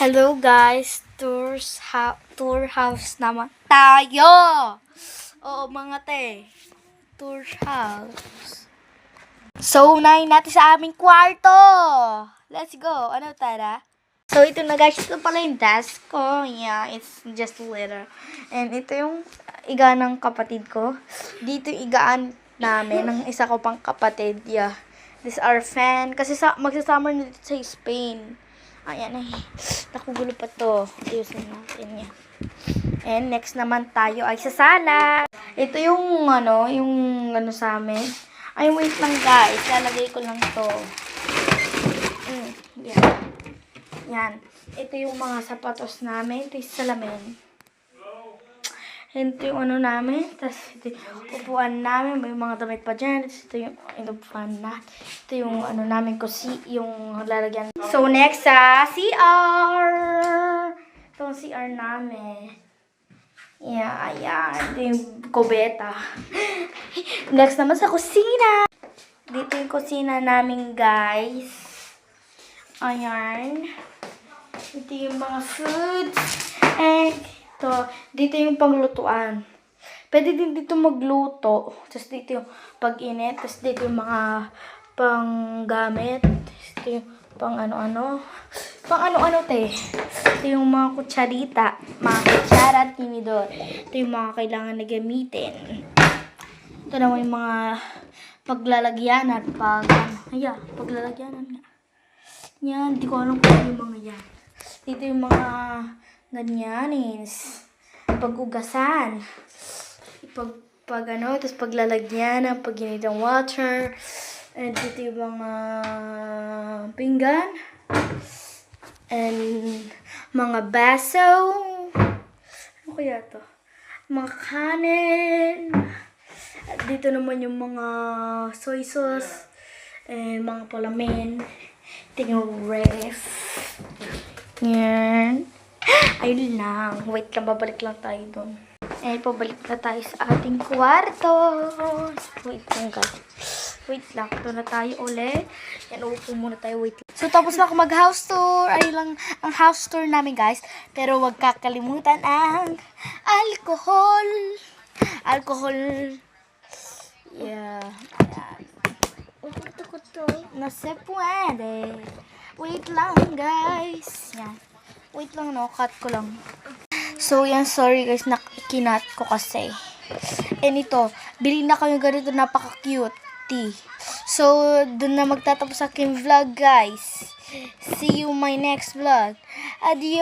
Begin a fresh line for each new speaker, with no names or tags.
Hello guys, tour house naman tayo. Oo mga te, tour house. So, unahin natin sa aming kwarto. Let's go. Ano tara? So, ito na guys, ito pala yung desk ko. Yeah, it's just a little. And ito yung iga ng kapatid ko. Dito yung igaan namin ng isa ko pang kapatid. Yeah. This is our fan. Kasi magsasummer na dito sa Spain. Ayan eh. Nakugulo pa to. Ayusin natin yan. And next naman tayo ay sa sala. Ito yung sa amin. Ay, wait lang guys. Lalagay ko lang to. Yan. Yan. Ito yung mga sapatos namin. Ito yung salamin. Ito yung namin. Tapos ito yung upuan namin. May mga damit pa dyan. Tapos ito yung upuan natin. Ito yung namin yung lalagyan. So next sa CR. Ito yung CR namin. Yeah, ayan. Ito yung kubeta. Next naman sa kusina. Dito yung kusina namin guys. Ayan. Ito yung mga foods. And dito yung panglutuan. Pwede din dito magluto. Tapos dito yung pag-init. Tapos dito yung mga panggamit. Ito yung pang ano-ano. Pang ano-ano te. Ito yung mga kutsarita. Mga kutsara at tinidor. Ito yung mga kailangan na gamitin. Ito naman yung mga paglalagyan at paglalagyanan nga. Yan, di ko alam kung yung mga yan. Dito yung mga ganyanis. Pag-ugasan. Tapos paglalagyan ng pag-init ng water. And dito yung mga pinggan. And mga baso. Ano kaya to? Mga kanin. At dito naman yung mga soy sauce. And mga palamin. Ito yung ref. Yan. Ayun lang. Wait lang, babalik lang tayo doon. Eh, pabalik na tayo sa ating kwarto. Wait lang guys. Wait lang. Ito na tayo ulit. Yan, upo muna tayo. Wait lang. So, tapos na ako mag-house tour. Ayun lang ang house tour namin guys. Pero wag kakalimutan ang alcohol. Alcohol. Yeah. Nasa pwede. Wait lang guys. Yan. Wait lang no. Cut ko lang. So yan. Sorry guys. Nakinat ko kasi. And ito. Bili na kayo ganito. Napaka-cute. So dun na magtatapos sa aking vlog guys. See you my next vlog. Adios.